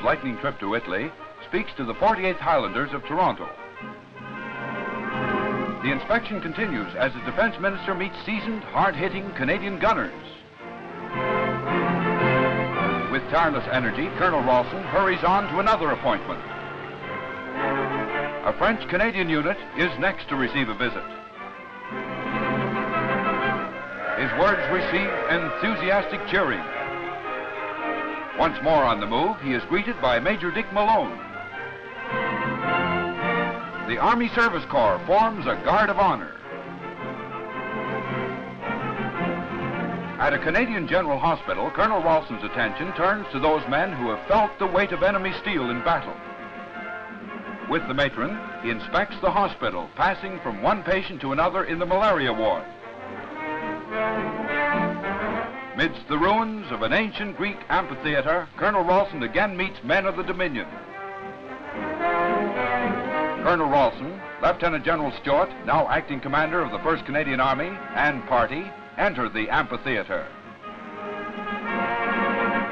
lightning trip to Italy, speaks to the 48th Highlanders of Toronto. The inspection continues as the Defense Minister meets seasoned, hard-hitting Canadian gunners. With tireless energy, Colonel Ralston hurries on to another appointment. A French-Canadian unit is next to receive a visit. His words receive enthusiastic cheering. Once more on the move, he is greeted by Major Dick Malone. The Army Service Corps forms a guard of honor. At a Canadian General Hospital, Colonel Ralston's attention turns to those men who have felt the weight of enemy steel in battle. With the matron, he inspects the hospital, passing from one patient to another in the malaria ward. Midst the ruins of an ancient Greek amphitheatre, Colonel Ralston again meets men of the Dominion. Colonel Ralston, Lieutenant General Stuart, now acting commander of the 1st Canadian Army, and party, enter the amphitheatre.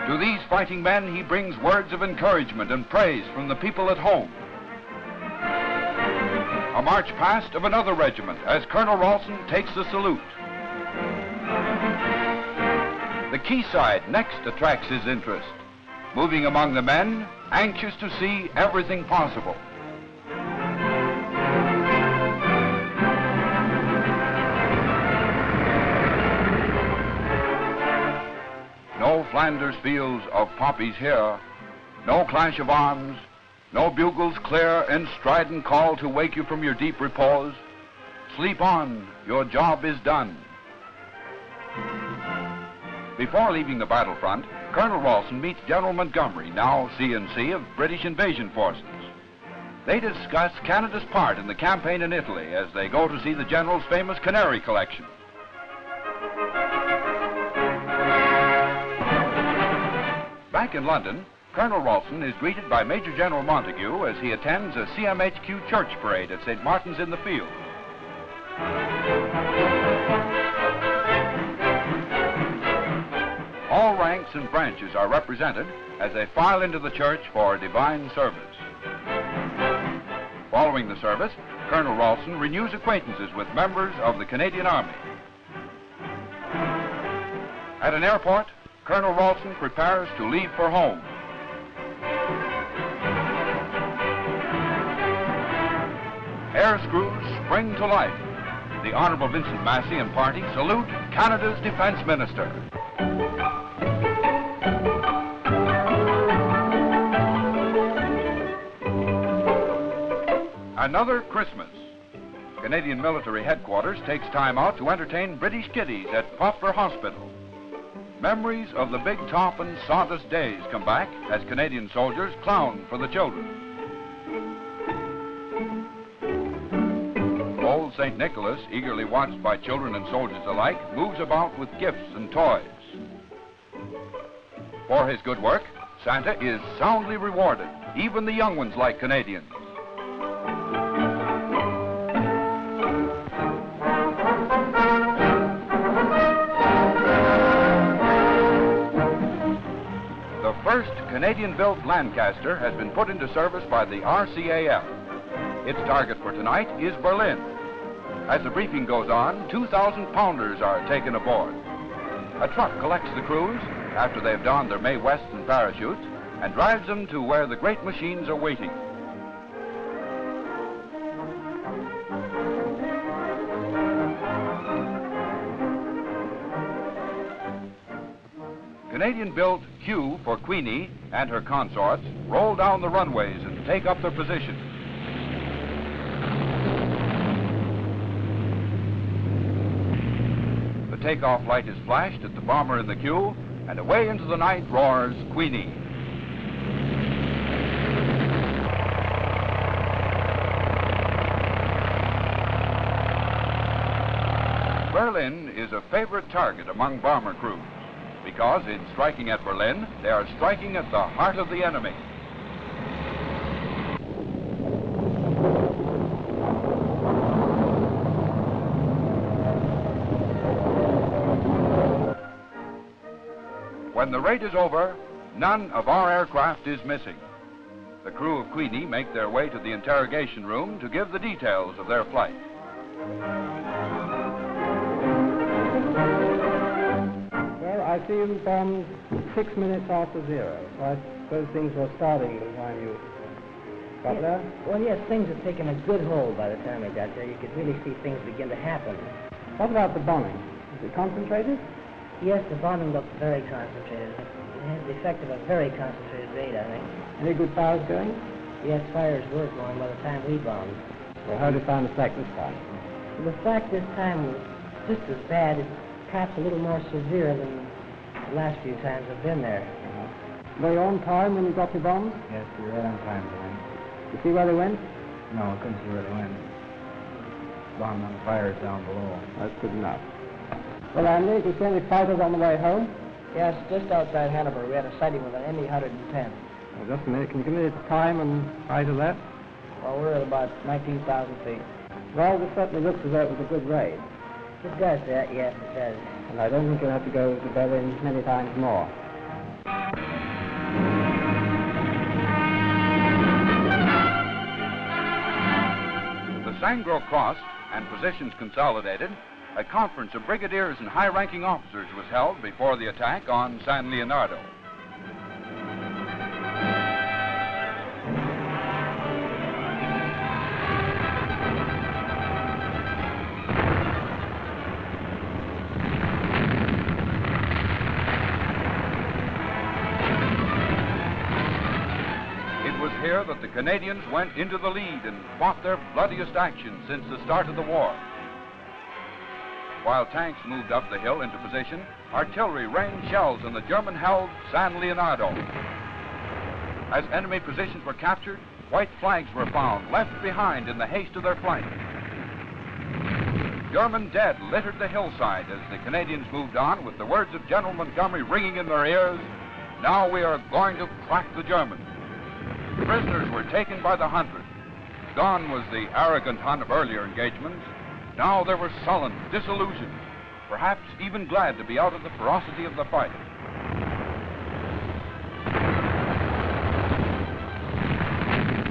To these fighting men, he brings words of encouragement and praise from the people at home. A march past of another regiment as Colonel Ralston takes the salute. The quayside next attracts his interest, moving among the men, anxious to see everything possible. No Flanders fields of poppies here, no clash of arms, no bugle's clear and strident call to wake you from your deep repose. Sleep on, your job is done. Before leaving the battlefront, Colonel Ralston meets General Montgomery, now C&C of British Invasion Forces. They discuss Canada's part in the campaign in Italy as they go to see the General's famous canary collection. Back in London, Colonel Ralston is greeted by Major General Montague as he attends a C.M.H.Q church parade at St. Martin's in the Field. All ranks and branches are represented as they file into the church for divine service. Following the service, Colonel Ralston renews acquaintances with members of the Canadian Army. At an airport, Colonel Ralston prepares to leave for home. Air screws spring to life. The Honorable Vincent Massey and party salute Canada's Defense Minister. Another Christmas. Canadian Military Headquarters takes time out to entertain British kiddies at Poplar Hospital. Memories of the big top and sawdust days come back as Canadian soldiers clown for the children. Old St. Nicholas, eagerly watched by children and soldiers alike, moves about with gifts and toys. For his good work, Santa is soundly rewarded. Even the young ones like Canadians. The first Canadian-built Lancaster has been put into service by the RCAF. Its target for tonight is Berlin. As the briefing goes on, 2,000-pounders are taken aboard. A truck collects the crews after they've donned their May Wests and parachutes and drives them to where the great machines are waiting. Canadian-built Q for Queenie and her consorts roll down the runways and take up their position. The takeoff light is flashed at the bomber in the Q, and away into the night roars Queenie. Berlin is a favorite target among bomber crews, because in striking at Berlin, they are striking at the heart of the enemy. When the raid is over, none of our aircraft is missing. The crew of Queenie make their way to the interrogation room to give the details of their flight. Well, I see you bombed 6 minutes after 0. So I suppose things were starting by the time you got there? Well, yes, things had taken a good hold by the time we got there. You could really see things begin to happen. What about the bombing? Is it concentrated? Yes, the bombing looked very concentrated. It had the effect of a very concentrated raid, I think. Any good fires going? Yes, fires were going by the time we bombed. Well, how did it find effect this time? The fact this time was just as bad, perhaps a little more severe than the last few times I've been there. Were you on time when you got your bombs? Yes, we were right on time, Glenn. You see where they went? No, I couldn't see where they went. Bombed on the fires down below. That's good enough. Well, Andy, did you see any fighters on the way home? Yes, just outside Hanover, we had a sighting with an ME-110. Well, just a minute. Can you give me the time and height of that? Well, we're at about 19,000 feet. Well, this certainly looks as though it was a good raid. It does that, yes, it does. And I don't think you'll have to go to Berlin many times more. The Sangro crossed and positions consolidated, a conference of brigadiers and high-ranking officers was held before the attack on San Leonardo. It was here that the Canadians went into the lead and fought their bloodiest action since the start of the war. While tanks moved up the hill into position, artillery rained shells on the German-held San Leonardo. As enemy positions were captured, white flags were found, left behind in the haste of their flight. German dead littered the hillside as the Canadians moved on with the words of General Montgomery ringing in their ears, "Now we are going to crack the Germans." Prisoners were taken by the hundred. Gone was the arrogant Hun of earlier engagements. Now they were sullen, disillusioned, perhaps even glad to be out of the ferocity of the fight.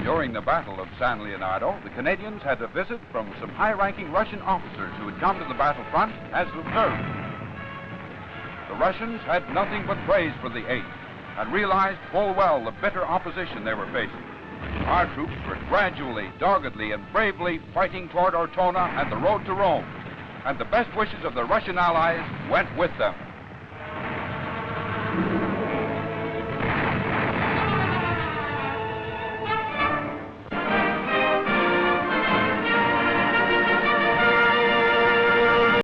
During the Battle of San Leonardo, the Canadians had a visit from some high-ranking Russian officers who had come to the battlefront as observers. The Russians had nothing but praise for the 8th and realized full well the bitter opposition they were facing. Our troops were gradually, doggedly, and bravely fighting toward Ortona and the road to Rome, and the best wishes of the Russian allies went with them.